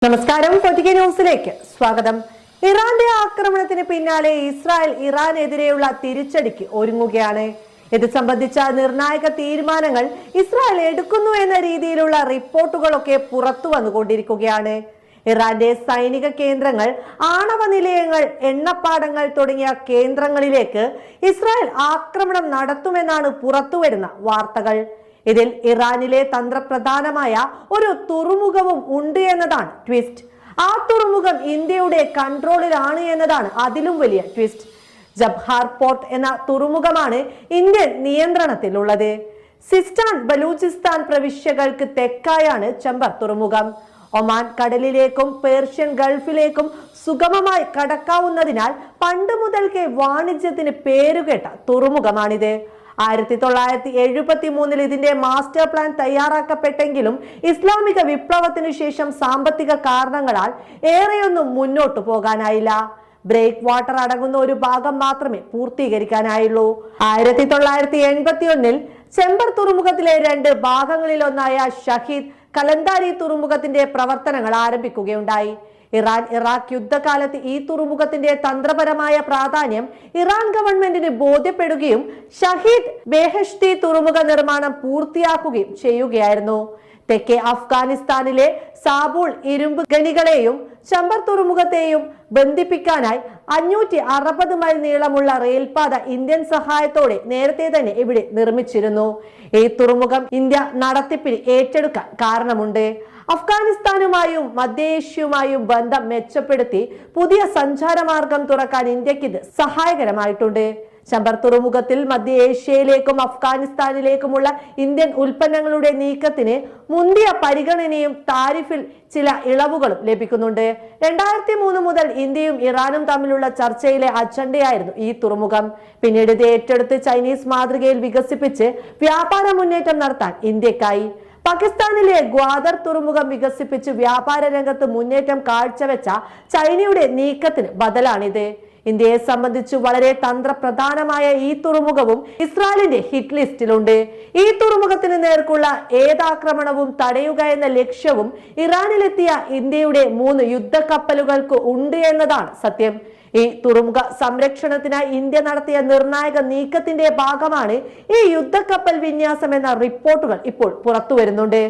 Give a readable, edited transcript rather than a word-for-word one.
നമസ്കാരം. പൊറ്റിക്കൻ ന്യൂസിലേക്ക് സ്വാഗതം. ഇറാന്റെ ആക്രമണത്തിന് പിന്നാലെ ഇസ്രായേൽ ഇറാനെതിരെയുള്ള തിരിച്ചടിക്ക് ഒരുങ്ങുകയാണ്. ഇത് സംബന്ധിച്ച നിർണായക തീരുമാനങ്ങൾ ഇസ്രായേൽ എടുക്കുന്നു എന്ന രീതിയിലുള്ള റിപ്പോർട്ടുകളൊക്കെ പുറത്തു വന്നുകൊണ്ടിരിക്കുകയാണ്. ഇറാന്റെ സൈനിക കേന്ദ്രങ്ങൾ, ആണവ നിലയങ്ങൾ, എണ്ണപ്പാടങ്ങൾ തുടങ്ങിയ കേന്ദ്രങ്ങളിലേക്ക് ഇസ്രായേൽ ആക്രമണം നടത്തുമെന്നാണ് പുറത്തുവരുന്ന വാർത്തകൾ. ഇതിൽ ഇറാനിലെ തന്ത്രപ്രധാനമായ ഒരു തുറമുഖവും ഉണ്ട് എന്നതാണ് ട്വിസ്റ്റ്. ആ തുറമുഖം ഇന്ത്യയുടെ കൺട്രോളിലാണ് എന്നതാണ് അതിലും വലിയ ട്വിസ്റ്റ്. ജബ്ഹാർ പോർട്ട് എന്ന തുറമുഖമാണ് ഇന്ത്യൻ നിയന്ത്രണത്തിലുള്ളത്. സിസ്റ്റാൻ ബലൂചിസ്ഥാൻ പ്രവിശ്യകൾക്ക് തെക്കായാണ് ചെമ്പർ തുറമുഖം. ഒമാൻ കടലിലേക്കും പേർഷ്യൻ ഗൾഫിലേക്കും സുഗമമായി കടക്കാവുന്നതിനാൽ പണ്ട് മുതൽക്കേ വാണിജ്യത്തിന് പേരുകേട്ട തുറമുഖമാണിത്. 1973 ഇതിന്റെ മാസ്റ്റർ പ്ലാൻ തയ്യാറാക്കപ്പെട്ടെങ്കിലും ഇസ്ലാമിക വിപ്ലവത്തിന് ശേഷം സാമ്പത്തിക കാരണങ്ങളാൽ ഏറെയൊന്നും മുന്നോട്ടു പോകാനായില്ല. ബ്രേക്ക് വാട്ടർ അടങ്ങുന്ന ഒരു ഭാഗം മാത്രമേ പൂർത്തീകരിക്കാനായുള്ളൂ. 1981 ചെമ്പർ തുറമുഖത്തിലെ 2 ഭാഗങ്ങളിലൊന്നായ ഷഹീദ് കലന്താരി തുറമുഖത്തിന്റെ പ്രവർത്തനങ്ങൾ ആരംഭിക്കുകയുണ്ടായി. ഇറാൻ ഇറാഖ് യുദ്ധകാലത്ത് ഈ തുറമുഖത്തിന്റെ തന്ത്രപരമായ പ്രാധാന്യം ഇറാൻ ഗവൺമെന്റിന് ബോധ്യപ്പെടുകയും ഷഹീദ് ബെഹഷ്തി തുറമുഖ നിർമ്മാണം പൂർത്തിയാക്കുകയും ചെയ്യുകയായിരുന്നു. തെക്കേ അഫ്ഗാനിസ്ഥാനിലെ സാബൂൾ ഇരുമ്പ് ഖനികളെയും ചെമ്പർ തുറമുഖത്തെയും ബന്ധിപ്പിക്കാനായി 560 മൈൽ നീളമുള്ള റെയിൽപാത ഇന്ത്യൻ സഹായത്തോടെ നേരത്തെ തന്നെ ഇവിടെ നിർമ്മിച്ചിരുന്നു. ഈ തുറമുഖം ഇന്ത്യ നടത്തിപ്പിന് ഏറ്റെടുക്കാൻ കാരണമുണ്ട്. അഫ്ഗാനിസ്ഥാനുമായും മധ്യേഷ്യയുമായും ബന്ധം മെച്ചപ്പെടുത്തി പുതിയ സഞ്ചാരമാർഗം തുറക്കാൻ ഇന്ത്യക്ക് ഇത് സഹായകരമായിട്ടുണ്ട്. ചെമ്പർ തുറമുഖത്തിൽ മധ്യ ഏഷ്യയിലേക്കും അഫ്ഗാനിസ്ഥാനിലേക്കുമുള്ള ഇന്ത്യൻ ഉൽപ്പന്നങ്ങളുടെ നീക്കത്തിന് മുന്തിയ പരിഗണനയും താരിഫിൽ ചില ഇളവുകളും ലഭിക്കുന്നുണ്ട്. 2003 മുതൽ ഇന്ത്യയും ഇറാനും തമ്മിലുള്ള ചർച്ചയിലെ അജണ്ടയായിരുന്നു ഈ തുറമുഖം. പിന്നീട് ഇത് ഏറ്റെടുത്ത് ചൈനീസ് മാതൃകയിൽ വികസിപ്പിച്ച് വ്യാപാര മുന്നേറ്റം നടത്താൻ ഇന്ത്യക്കായി. പാകിസ്ഥാനിലെ ഗ്വാദർ തുറമുഖം വികസിപ്പിച്ച് വ്യാപാര രംഗത്ത് മുന്നേറ്റം കാഴ്ചവെച്ച ചൈനയുടെ നീക്കത്തിന് ബദലാണിത്. ഇന്ത്യയെ സംബന്ധിച്ച് വളരെ തന്ത്രപ്രധാനമായ ഈ തുറമുഖവും ഇസ്രായേലിന്റെ ഹിറ്റ് ലിസ്റ്റിലുണ്ട്. ഈ തുറമുഖത്തിന് നേർക്കുള്ള ഏതാക്രമണവും തടയുക എന്ന ലക്ഷ്യവും ഇറാനിലെത്തിയ ഇന്ത്യയുടെ 3 യുദ്ധക്കപ്പലുകൾക്ക് ഉണ്ട് എന്നതാണ് സത്യം. ഈ തുറമുഖ സംരക്ഷണത്തിനായി ഇന്ത്യ നടത്തിയ നിർണായക നീക്കത്തിന്റെ ഭാഗമാണ് ഈ യുദ്ധക്കപ്പൽ വിന്യാസം എന്ന റിപ്പോർട്ടുകൾ ഇപ്പോൾ പുറത്തു വരുന്നുണ്ട്.